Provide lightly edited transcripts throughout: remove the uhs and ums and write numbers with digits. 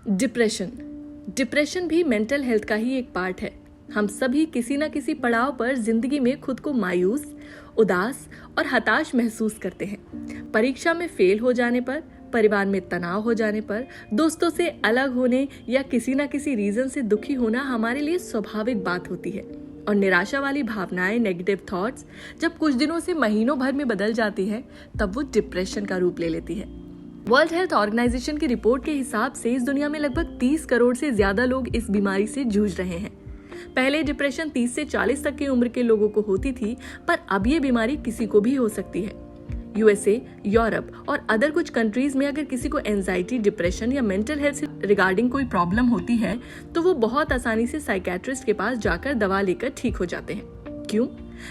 Depression depression भी mental health का ही एक पार्ट है। हम सभी किसी न किसी पड़ाव पर जिंदगी में खुद को मायूस, उदास और हताश महसूस करते हैं। परीक्षा में फेल हो जाने पर, परिवार में तनाव हो जाने पर, दोस्तों से अलग होने या किसी न किसी रीजन से दुखी होना हमारे लिए स्वाभाविक बात होती है। और निराशा वाली भावनाएं, नेगेटिव थॉट्स जब कुछ दिनों से महीनों भर में बदल जाती है, तब वो डिप्रेशन का रूप ले लेती है। वर्ल्ड हेल्थ ऑर्गेनाइजेशन की रिपोर्ट के हिसाब से इस दुनिया में लगभग 30 करोड़ से ज्यादा लोग इस बीमारी से जूझ रहे हैं। पहले डिप्रेशन 30 से 40 तक की उम्र के लोगों को होती थी, पर अब ये बीमारी किसी को भी हो सकती है। यूएसए, यूरोप और अदर कुछ कंट्रीज में अगर किसी को एंजाइटी, डिप्रेशन या मेंटल हेल्थ से रिगार्डिंग कोई प्रॉब्लम होती है, तो वो बहुत आसानी से साइकियाट्रिस्ट के पास जाकर दवा लेकर ठीक हो जाते हैं। क्यों?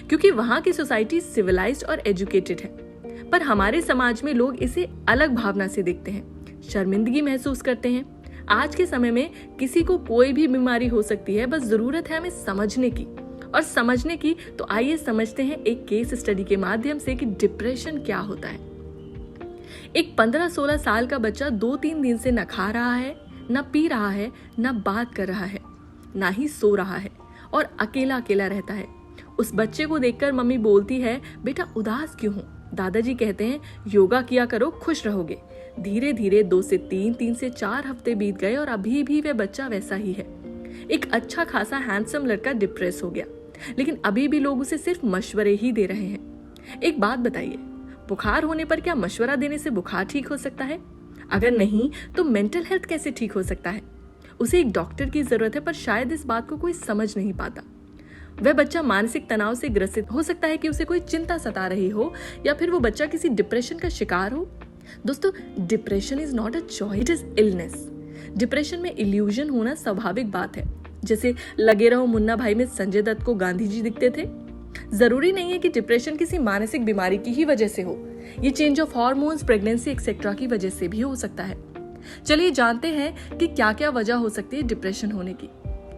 क्योंकि वहाँ की सोसाइटी सिविलाइज्ड और एजुकेटेड है। पर हमारे समाज में लोग इसे अलग भावना से देखते हैं, शर्मिंदगी महसूस करते हैं। आज के समय में किसी को कोई भी बीमारी हो सकती है, बस जरूरत है हमें समझने की। और समझने की तो आइए समझते हैं एक केस स्टडी के माध्यम से कि डिप्रेशन क्या होता है। एक 15-16 साल का बच्चा 2-3 दिन से न खा रहा है, न पी रहा है, न बात कर रहा है, न ही सो रहा है और अकेला अकेला रहता है। उस बच्चे को देखकर मम्मी बोलती है, बेटा उदास क्यों हो? दादाजी कहते हैं, योगा किया करो, खुश रहोगे। धीरे धीरे 2 से 3, 3 से 4 हफ्ते बीत गए और अभी भी वह बच्चा वैसा ही है। एक अच्छा खासा हैंडसम लड़का डिप्रेस हो गया, लेकिन अभी भी लोग उसे सिर्फ मशवरे ही दे रहे हैं। एक बात बताइए, बुखार होने पर क्या मशवरा देने से बुखार ठीक हो सकता है? अगर नहीं, तो मेंटल हेल्थ कैसे ठीक हो सकता है? उसे एक डॉक्टर की जरूरत है, पर शायद इस बात को कोई समझ नहीं पाता। वह बच्चा मानसिक तनाव से ग्रसित हो सकता है कि उसे कोई चिंता सता रही हो, या फिर वो बच्चा किसी डिप्रेशन का शिकार हो। दोस्तों, depression is not a choice, it is illness. Depression में इल्यूजन होना स्वाभाविक बात है। जैसे लगे रहो मुन्ना भाई में संजय दत्त को गांधी जी दिखते थे। जरूरी नहीं है कि डिप्रेशन किसी मानसिक बीमारी की ही वजह से हो। ये change of hormones, pregnancy etcetera की वजह से भी हो सकता है। चलिए जानते हैं कि क्या क्या वजह हो सकती है डिप्रेशन होने की।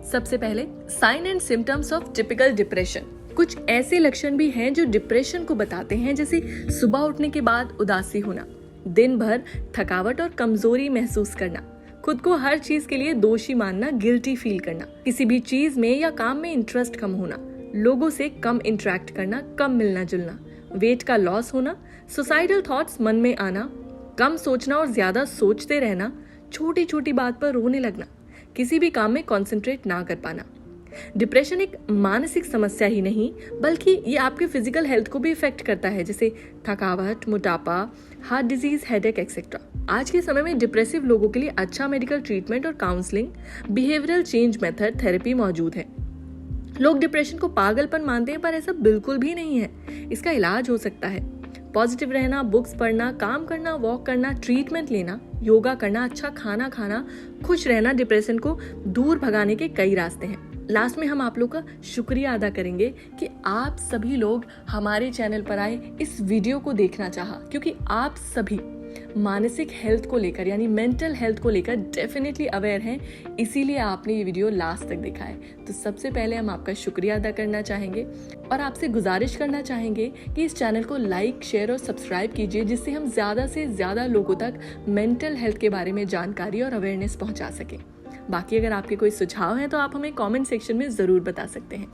सबसे पहले, sign and symptoms of typical depression. कुछ ऐसे लक्षण भी हैं जो डिप्रेशन को बताते हैं, जैसे सुबह उठने के बाद उदासी होना, दिन भर थकावट और कमजोरी महसूस करना, खुद को हर चीज के लिए दोषी मानना, गिल्टी फील करना, किसी भी चीज में या काम में इंटरेस्ट कम होना, लोगों से कम इंटरेक्ट करना, कम मिलना जुलना, वेट का लॉस होना, सुसाइडल थॉट्स मन में आना, कम सोचना और ज्यादा सोचते रहना, छोटी छोटी बात पर रोने लगना, किसी भी काम में कंसंट्रेट ना कर पाना। डिप्रेशन एक मानसिक समस्या ही नहीं, बल्कि ये आपके फिजिकल हेल्थ को भी इफेक्ट करता है, जैसे थकावट, मोटापा, हार्ट डिजीज, हेडेक एक्सेट्रा। आज के समय में डिप्रेसिव लोगों के लिए अच्छा मेडिकल ट्रीटमेंट और counselling, behavioural change method, therapy मौजूद है। लोग डिप्रेशन को पागलपन मानते हैं, पर ऐसा बिल्कुल भी नहीं है। इसका इलाज हो सकता है। पॉजिटिव रहना, बुक्स पढ़ना, काम करना, वॉक करना, ट्रीटमेंट लेना, योगा करना, अच्छा खाना खाना, खुश रहना, डिप्रेशन को दूर भगाने के कई रास्ते हैं। लास्ट में हम आप लोग का शुक्रिया अदा करेंगे कि आप सभी लोग हमारे चैनल पर आए, इस वीडियो को देखना चाहा, क्योंकि आप सभी मानसिक हेल्थ को लेकर यानी मेंटल हेल्थ को लेकर डेफिनेटली अवेयर हैं, इसीलिए आपने ये वीडियो लास्ट तक देखा है। तो सबसे पहले हम आपका शुक्रिया अदा करना चाहेंगे और आपसे गुजारिश करना चाहेंगे कि इस चैनल को लाइक, शेयर और सब्सक्राइब कीजिए, जिससे हम ज़्यादा से ज़्यादा लोगों तक मेंटल हेल्थ के बारे में जानकारी और अवेयरनेस पहुँचा सकें। बाकी अगर आपके कोई सुझाव हैं तो आप हमें कमेंट सेक्शन में ज़रूर बता सकते हैं।